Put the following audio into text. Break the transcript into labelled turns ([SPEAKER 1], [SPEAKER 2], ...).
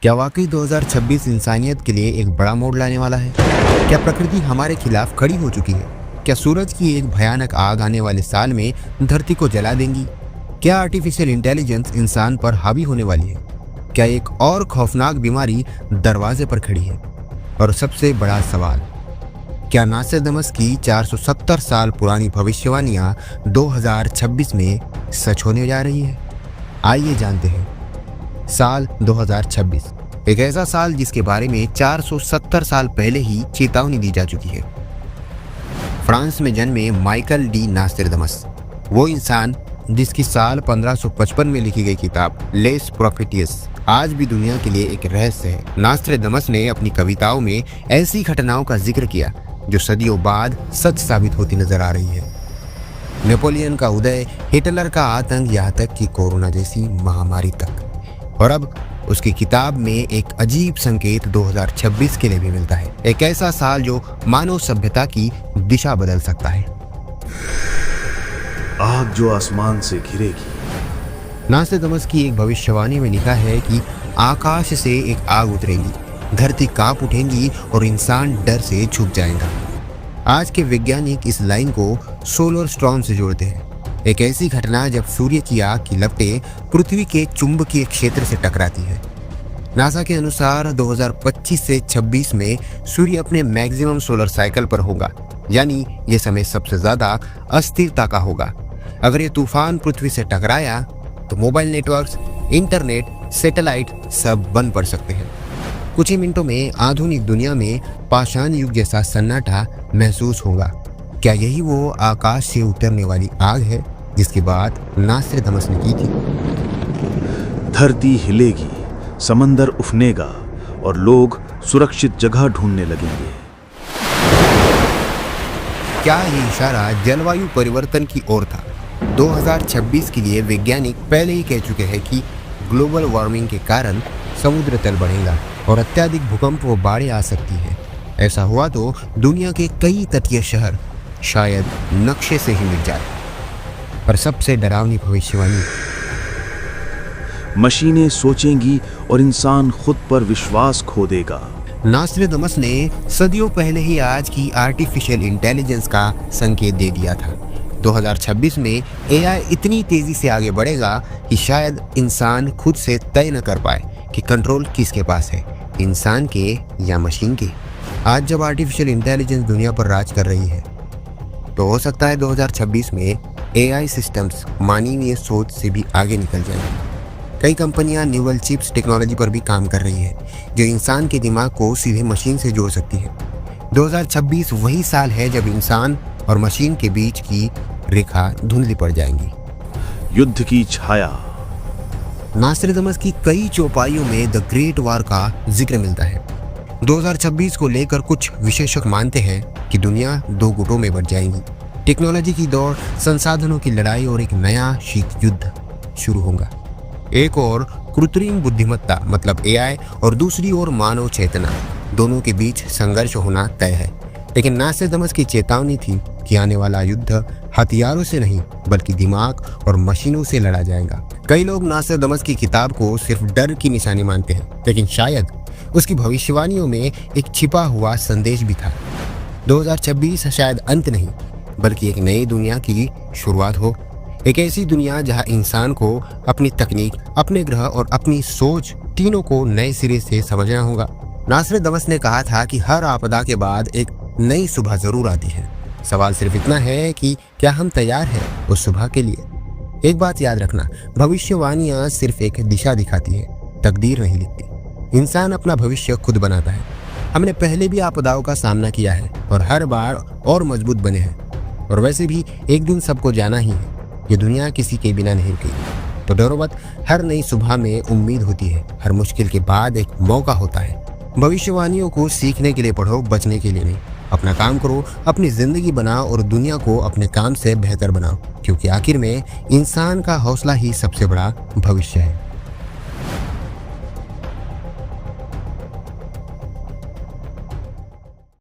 [SPEAKER 1] क्या वाकई 2026 इंसानियत के लिए एक बड़ा मोड़ लाने वाला है? क्या प्रकृति हमारे खिलाफ खड़ी हो चुकी है? क्या सूरज की एक भयानक आग आने वाले साल में धरती को जला देंगी? क्या आर्टिफिशियल इंटेलिजेंस इंसान पर हावी होने वाली है? क्या एक और खौफनाक बीमारी दरवाजे पर खड़ी है? और सबसे बड़ा सवाल, क्या नास्ट्राडामस की 470 साल पुरानी भविष्यवाणियां 2026 में सच होने जा रही है? आइए जानते हैं। साल 2026 एक ऐसा साल जिसके बारे में 470 साल पहले ही चेतावनी दी जा चुकी है। फ्रांस में जन्मे माइकल डी नास्ट्राडामस, वो इंसान जिसकी साल 1555 में लिखी गई किताब लेस प्रॉफिटियस आज भी दुनिया के लिए एक रहस्य है। नास्ट्राडामस ने अपनी कविताओं में ऐसी घटनाओं का जिक्र किया जो सदियों बाद सच साबित होती नजर आ रही है। नेपोलियन का उदय, हिटलर का आतंक, यहाँ तक कि कोरोना जैसी महामारी तक। और अब उसकी किताब में एक अजीब संकेत 2026 के लिए भी मिलता है। एक ऐसा साल जो मानव सभ्यता की दिशा बदल सकता है।
[SPEAKER 2] आग जो आसमान से घिरेगी।
[SPEAKER 1] नास्ट्राडामस की एक भविष्यवाणी में लिखा है कि आकाश से एक आग उतरेगी, धरती कांप उठेगी और इंसान डर से छुप जाएगा। आज के वैज्ञानिक इस लाइन को सोलर स्टॉर्म से जोड़ते हैं, एक ऐसी घटना जब सूर्य की आग की लपटें पृथ्वी के चुंबकीय क्षेत्र से टकराती है। नासा के अनुसार 2025 से 26 में सूर्य अपने मैक्सिमम सोलर साइकिल पर होगा, यानी ये समय सबसे ज्यादा अस्थिरता का होगा। अगर ये तूफान पृथ्वी से टकराया तो मोबाइल नेटवर्क्स, इंटरनेट, सैटेलाइट सब बंद पड़ सकते हैं। कुछ ही मिनटों में आधुनिक दुनिया में पाषाण युग जैसा सन्नाटा महसूस होगा। क्या यही वो आकाश से उतरने वाली आग है जिसकी बात नास्ट्राडामस ने की थी?
[SPEAKER 2] धरती हिलेगी, समंदर उफनेगा और लोग सुरक्षित जगह ढूंढने लगेंगे।
[SPEAKER 1] क्या ये इशारा जलवायु परिवर्तन की ओर था? 2026 के लिए वैज्ञानिक पहले ही कह चुके हैं कि ग्लोबल वार्मिंग के कारण समुद्र तल बढ़ेगा और अत्यधिक भूकंप व बाढ़ें आ सकती है। ऐसा हुआ तो दुनिया के कई तटीय शहर शायद नक्शे से ही मिट जाए। पर सबसे डरावनी भविष्यवाणी,
[SPEAKER 2] मशीनें सोचेंगी और इंसान खुद पर विश्वास खो देगा।
[SPEAKER 1] नास्ट्राडामस ने सदियों पहले ही आज की आर्टिफिशियल इंटेलिजेंस का संकेत दे दिया था। 2026 में एआई इतनी तेजी से आगे बढ़ेगा कि शायद इंसान खुद से तय न कर पाए कि कंट्रोल किसके पास है, इंसान के या मशीन के। आज जब आर्टिफिशियल इंटेलिजेंस दुनिया पर राज कर रही है तो हो सकता है 2026 में एआई सिस्टम्स मानवीय सोच से भी आगे निकल जाएंगी। कई कंपनियां न्यूरल चिप्स टेक्नोलॉजी पर भी काम कर रही है जो इंसान के दिमाग को सीधे मशीन से जोड़ सकती है। 2026 वही साल है जब इंसान और मशीन के बीच की रेखा धुंधली पड़ जाएंगी।
[SPEAKER 2] युद्ध की छाया।
[SPEAKER 1] नास्ट्राडामस की कई चौपाइयों में द ग्रेट वॉर का जिक्र मिलता है। 2026 को लेकर कुछ विशेषज्ञ मानते हैं कि दुनिया दो गुटों में बंट जाएगी। टेक्नोलॉजी की दौड़, संसाधनों की लड़ाई और एक नया शीत युद्ध शुरू होगा। एक और कृत्रिम बुद्धिमत्ता मतलब एआई और दूसरी ओर मानव चेतना, दोनों के बीच संघर्ष होना तय है। लेकिन नास्ट्राडामस की चेतावनी थी कि आने वाला युद्ध हथियारों से नहीं बल्कि दिमाग और मशीनों से लड़ा जाएगा। कई लोग नास्ट्राडामस की किताब को सिर्फ डर की निशानी मानते हैं, लेकिन शायद उसकी भविष्यवाणियों में एक छिपा हुआ संदेश भी था। 2026 शायद अंत नहीं बल्कि एक नई दुनिया की शुरुआत हो। एक ऐसी दुनिया जहां इंसान को अपनी तकनीक, अपने ग्रह और अपनी सोच तीनों को नए सिरे से समझना होगा। नास्ट्राडामस ने कहा था कि हर आपदा के बाद एक नई सुबह जरूर आती है। सवाल सिर्फ इतना है कि क्या हम तैयार हैं उस सुबह के लिए। एक बात याद रखना, भविष्यवाणियां सिर्फ एक दिशा दिखाती है, तकदीर नहीं लिखती। इंसान अपना भविष्य खुद बनाता है। हमने पहले भी आपदाओं का सामना किया है और हर बार और मजबूत बने हैं। और वैसे भी एक दिन सबको जाना ही है। ये दुनिया किसी के बिना नहीं गई। तो डरो मत, हर नई सुबह में उम्मीद होती है। हर मुश्किल के बाद एक मौका होता है। भविष्यवाणियों को सीखने के लिए पढ़ो, बचने के लिए नहीं। अपना काम करो, अपनी जिंदगी बनाओ और दुनिया को अपने काम से बेहतर बनाओ, क्योंकि आखिर में इंसान का हौसला ही सबसे बड़ा भविष्य है।